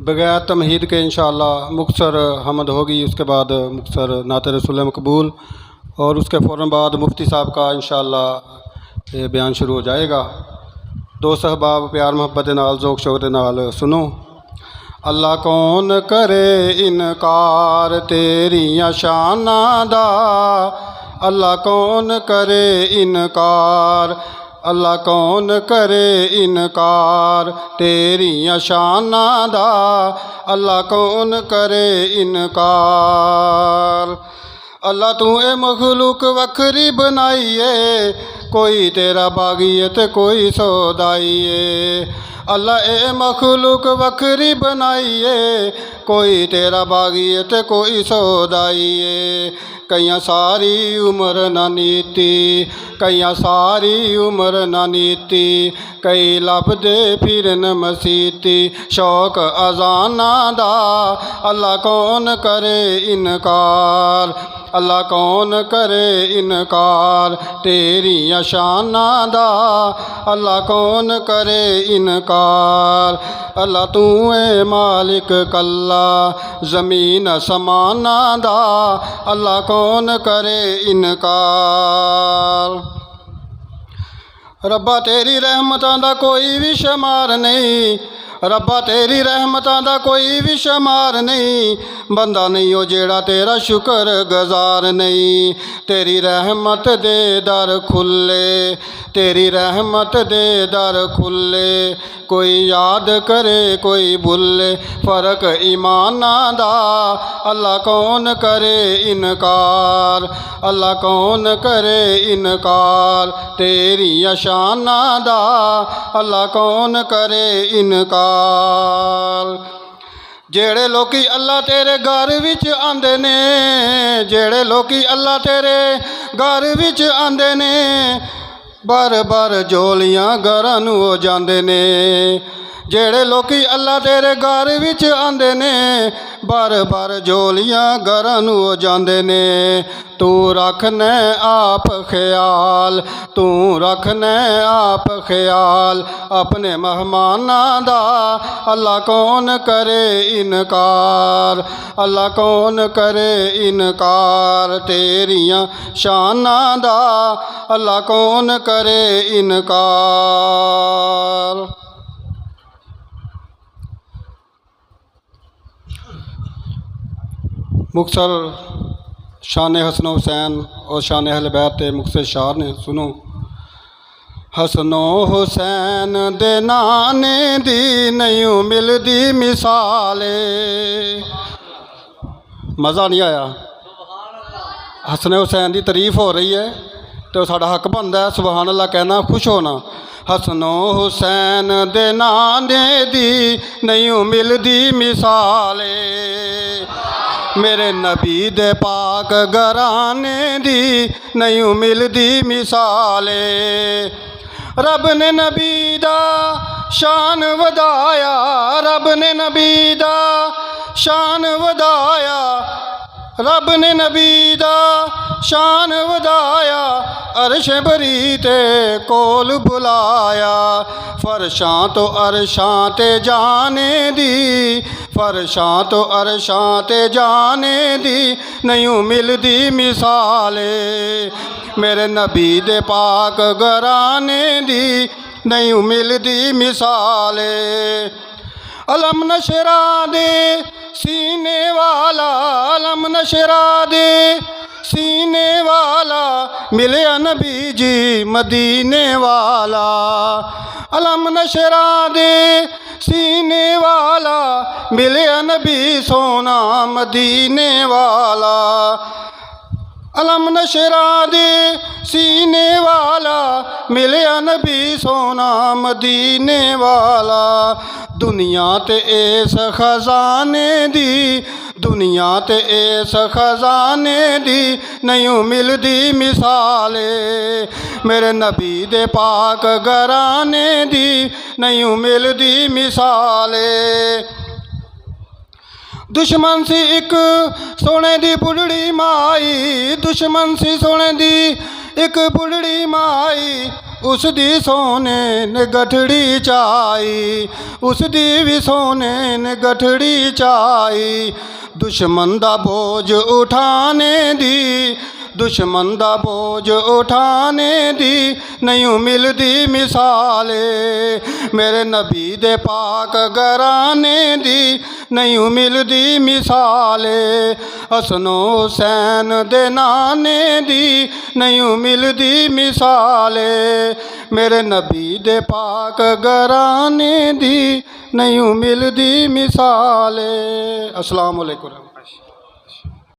बगैर तमहीद के इंशाअल्लाह मुख्तसर हमद होगी, उसके बाद मुख्तसर नात रसूल मकबूल और उसके फ़ौरन बाद मुफ्ती साहब का इंशाअल्लाह ये बयान शुरू हो जाएगा। दोस्त अहबाब प्यार मोहब्बत नाल ज़ौक़ शौक़ नाल सुनो। अल्लाह कौन करे इनकार तेरियां शानां दा, अल्लाह कौन करे इनकार, अल्लाह कौन करे इनकार तेरियां शानां दा, अल्लाह कौन करे इनकार। अल्लाह तू ए मखलूक वखरी बनाईए, कोई तेरा बागी ते कोई सौदाई है। अल्लाह ए मखलूक वखरी बनाईए, कोई तेरा बागी ते कोई सौदाई है। कईयां सारी उम्र ना नीती, कईयां सारी उम्र ना नीती, कई लभदे फिरन मसीती शौक अजाना दा, अल्लाह कौन करे इनकार, अल्लाह कौन करे इनकार तेरियां शानां दा, अल्लाह कौन करे इनकार। अल्लाह तू है मालिक कल्ला ज़मीन समाना दा, अल्लाह कौन करे इनकार। रब्बा तेरी रहमतां दा कोई भी शुमार नहीं, रब्बा तेरी रहमतां दा कोई भी शुमार नहीं, बंदा नहीं हो जेड़ा तेरा शुक्र गुजार नहीं। तेरी रहमत दे दर खुले, तेरी रहमत दे दर खुले, कोई याद करे कोई भुले फ़र्क ईमाना दा, अल्लाह कौन करे इनकार, अल्लाह कौन करे इनकार तेरियां शानां दा, अल्लाह कौन करे इनकार। जेड़े लोकी अल्लाह तेरे घर विच आंदे ने, जेड़े लोकी अल्लाह तेरे घर विच आंदे ने, बार बार झोलियां घरां नूं हो जांदे ने। जेड़े लोकी अल्लाह तेरे घर विच आंदे ने, बार बार झोलियां घरां नूं हो जांदे ने। तू रखने आप ख्याल, तू रखने आप ख्याल अपने मेहमानां दा, अल्लाह कौन करे इनकार, अल्लाह कौन करे इनकार तेरियां शानां दा, अल्लाह कौन करे इनकार। मुख्तसर शान हसन हुसैन और शान अहल बैत मुख्तसर शार ने सुनो। हसनो हुसैन दे नाने दी नहीं मिलदी मिसाले। मज़ा नहीं आया? हसन हुसैन की तारीफ हो रही है तो साड़ा हक बनता है सुबहान अल्लाह कहना, खुश होना। हसनो हुसैन दे नाने दी नहीं मिलदी मिसाले, मेरे नबी दे पाक घराने दी नहीं मिलदी मिसाले। रब ने नबी दा शान वधाया, रब ने नबी दा शान वधाया, रब ने नबी दा शान वधाया, अरश बरी ते कोल बुलाया। फरशां तो अरशां ते जाने दी, फरशां तो अरशां ते जाने दी नहीं मिलदी मिसाले, मेरे नबी दे पाक घराने दी नहीं मिलदी मिसाले। अलम नशरा दे सीने वाला, अलम नशरा दे सीने वाला, मिले नबी जी मदीने वाला। अलम नशरा दे सीने वाला, मिले नबी सोना मदीने वाला। अलम नशरा दे सीने वाला, मिले नबी सोना मदीने वाला। दुनिया ते इस खजाने दी, दुनिया ते इस खजाने दी नहीं मिलदी मिसाले, मेरे नबी दे पाक घराने दी नहीं मिलदी मिसाले। दुश्मन सी एक सोने दी बुढ़ड़ी माई, दुश्मन सी सोने दी एक बुढ़ड़ी माई, ਉਸ ਦੀ ਸੋਨੇ ਨੇ ਗਠੜੀ ਚਾਈ, ਉਸ ਦੀ ਵੀ ਸੋਨੇ ਨੇ ਗਠੜੀ ਚਾਈ। ਦੁਸ਼ਮਨ ਦਾ ਬੋਝ ਉਠਾਣੇ ਦੀ, ਦੁਸ਼ਮਨ ਦਾ ਬੋਝ ਉਠਾਣੇ ਦੀ ਨਹੀਂ ਮਿਲਦੀ ਮਿਸਾਲ। ਮੇਰੇ ਨਬੀ ਦੇ ਪਾਕ ਘਰਾਣੇ ਦੀ ਨਹੀਂ ਮਿਲਦੀ ਮਿਸਾਲ। ਹਸਨ ਹੁਸੈਨ ਦੇ ਨਾਨੇ ਦੀ ਨਹੀਂ ਮਿਲਦੀ ਮਿਸਾਲ। ਮੇਰੇ ਨਬੀ ਦੇ ਪਾਕ ਘਰਾਣੇ ਦੀ ਨਹੀਂ ਮਿਲਦੀ ਮਿਸਾਲ। अस्सलाम वालेकुम।